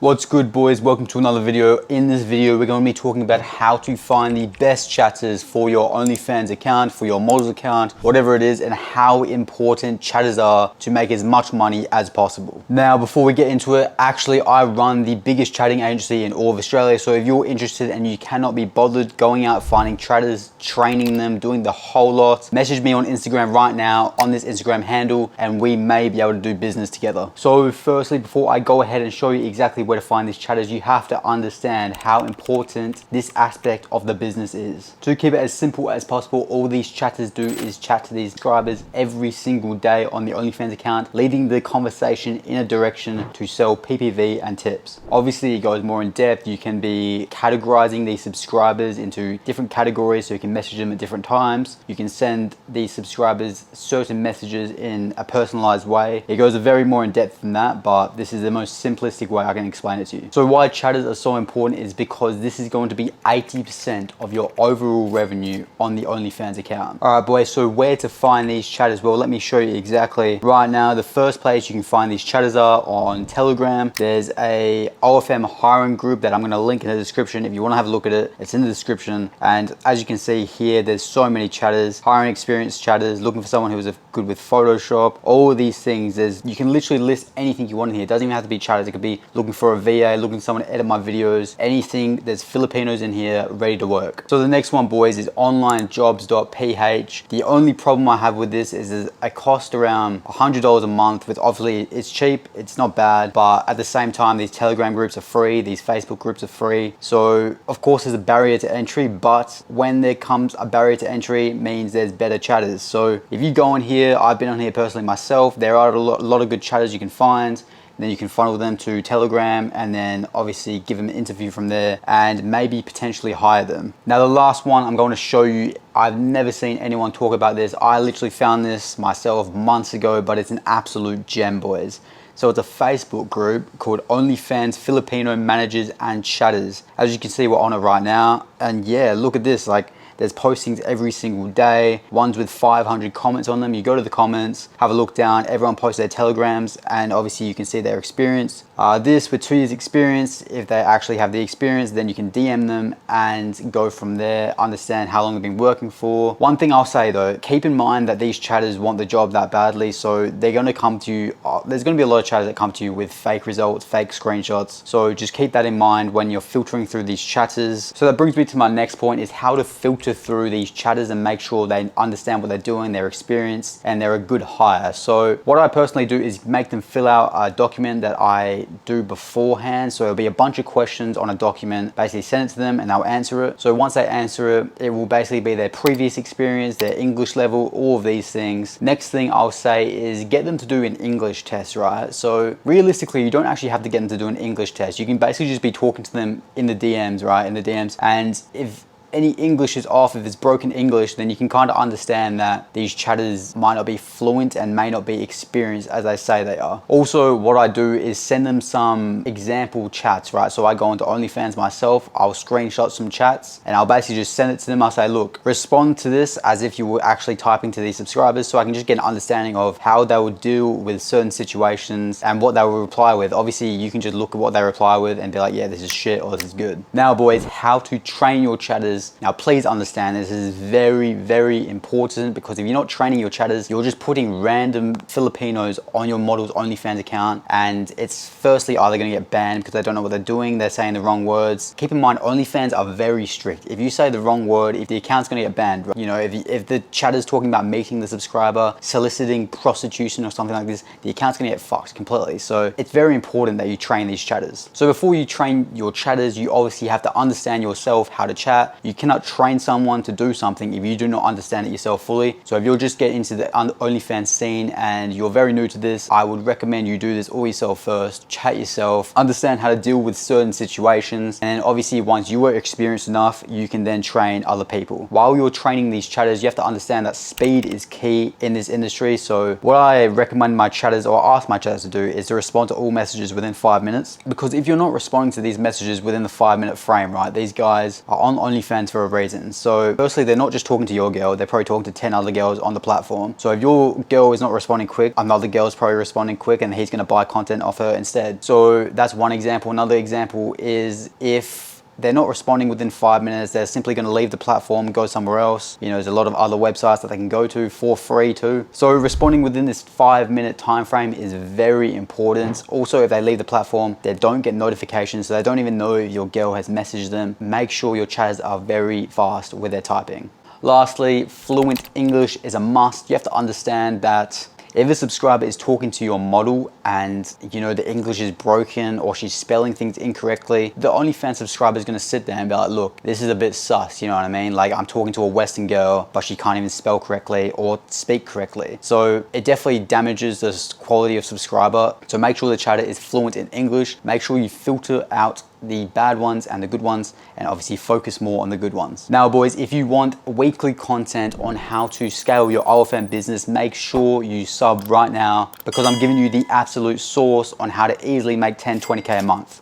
What's good, boys? Welcome to another video. In this video, we're going to be talking about how to find the best chatters for your OnlyFans account, for your models account, whatever it is, and how important chatters are to make as much money as possible. Now, before we get into it, actually, I run the biggest chatting agency in all of Australia. So if you're interested and you cannot be bothered going out finding chatters, training them, doing the whole lot, message me on Instagram right now on this Instagram handle, and we may be able to do business together. So firstly, before I go ahead and show you exactly where to find these chatters, you have to understand how important this aspect of the business is. To keep it as simple as possible, all these chatters do is chat to these subscribers every single day on the OnlyFans account, leading the conversation in a direction to sell PPV and tips. Obviously, it goes more in depth. You can be categorizing these subscribers into different categories, so you can message them at different times. You can send these subscribers certain messages in a personalized way. It goes very more in depth than that, but this is the most simplistic way I can explain it to you. So why chatters are so important is because this is going to be 80% of your overall revenue on the OnlyFans account. All right, boys, so where to find these chatters? Well, let me show you exactly. Right now, the first place you can find these chatters are on Telegram. There's a OFM hiring group that I'm going to link in the description. If you want to have a look at it, it's in the description. And as you can see here, there's so many chatters, hiring experienced chatters, looking for someone who's good with Photoshop, all of these things. You can literally list anything you want in here. It doesn't even have to be chatters. It could be looking for a VA, looking for someone to edit my videos, anything. There's Filipinos in here ready to work. So the next one, boys, is onlinejobs.ph. The only problem I have with this is it costs around $100 a month, with obviously it's cheap, it's not bad, but at the same time, these Telegram groups are free, these Facebook groups are free. So of course there's a barrier to entry, but when there comes a barrier to entry, it means there's better chatters. So if you go on here, I've been on here personally myself, there are a lot of good chatters you can find. Then you can funnel them to Telegram and then obviously give them an interview from there and maybe potentially hire them. Now, the last one I'm going to show you, I've never seen anyone talk about this. I literally found this myself months ago, but it's an absolute gem, boys. So it's a Facebook group called OnlyFans Filipino Managers and Chatters. As you can see, we're on it right now. And yeah, look at this. Like, there's postings every single day, ones with 500 comments on them. You go to the comments, have a look down, everyone posts their telegrams, and obviously you can see their experience. This with 2 years experience, if they actually have the experience, then you can DM them and go from there, understand how long they've been working for. One thing I'll say though, keep in mind that these chatters want the job that badly, so they're gonna come to you, there's gonna be a lot of chatters that come to you with fake results, fake screenshots. So just keep that in mind when you're filtering through these chatters. So that brings me to my next point, is how to filter through these chatters and make sure they understand what they're doing, they're experienced, and they're a good hire. So what I personally do is make them fill out a document that I do beforehand. So it'll be a bunch of questions on a document, basically send it to them and they'll answer it. So once they answer it, it will basically be their previous experience, their English level, all of these things. Next thing I'll say is get them to do an English test, right? So realistically, you don't actually have to get them to do an English test. You can basically just be talking to them in the DMs, right? In the DMs. And if any English is off, if it's broken English, then you can kind of understand that these chatters might not be fluent and may not be experienced as they say they are. Also, what I do is send them some example chats, right? So I go into OnlyFans myself, I'll screenshot some chats and I'll basically just send it to them. I'll say, look, respond to this as if you were actually typing to these subscribers, so I can just get an understanding of how they would deal with certain situations and what they will reply with. Obviously, you can just look at what they reply with and be like, yeah, this is shit or this is good. Now, boys, how to train your chatters. Now, please understand this is very, very important, because if you're not training your chatters, you're just putting random Filipinos on your model's OnlyFans account, and it's firstly either going to get banned because they don't know what they're doing, they're saying the wrong words. Keep in mind, OnlyFans are very strict. If you say the wrong word, if the account's going to get banned, you know, if the chatter's talking about meeting the subscriber, soliciting prostitution or something like this, the account's going to get fucked completely. So it's very important that you train these chatters. So before you train your chatters, you obviously have to understand yourself how to chat. You cannot train someone to do something if you do not understand it yourself fully. So if you're just getting into the OnlyFans scene and you're very new to this, I would recommend you do this all yourself first. Chat yourself, understand how to deal with certain situations, and obviously once you are experienced enough, you can then train other people. While you're training these chatters, you have to understand that speed is key in this industry. So what I recommend my chatters, or ask my chatters to do, is to respond to all messages within 5 minutes. Because if you're not responding to these messages within the 5-minute frame, right, these guys are on OnlyFans OnlyFans for a reason. So firstly, they're not just talking to your girl, they're probably talking to 10 other girls on the platform. So if your girl is not responding quick, another girl is probably responding quick and he's gonna buy content off her instead. So that's one example. Another example is if they're not responding within 5 minutes, they're simply going to leave the platform, go somewhere else. You know, there's a lot of other websites that they can go to for free too. So responding within this 5-minute time frame is very important. Also, if they leave the platform, they don't get notifications, so they don't even know if your girl has messaged them. Make sure your chatters are very fast with their typing. Lastly, fluent English is a must. You have to understand that if a subscriber is talking to your model and you know the English is broken or she's spelling things incorrectly, the OnlyFans subscriber is going to sit there and be like, look, this is a bit sus, you know what I mean? Like, I'm talking to a Western girl, but she can't even spell correctly or speak correctly. So it definitely damages the quality of subscriber. So make sure the chatter is fluent in English. Make sure you filter out the bad ones and the good ones, and obviously focus more on the good ones. Now boys, if you want weekly content on how to scale your OnlyFans business, make sure you sub right now, because I'm giving you the absolute source on how to easily make 10, 20K a month.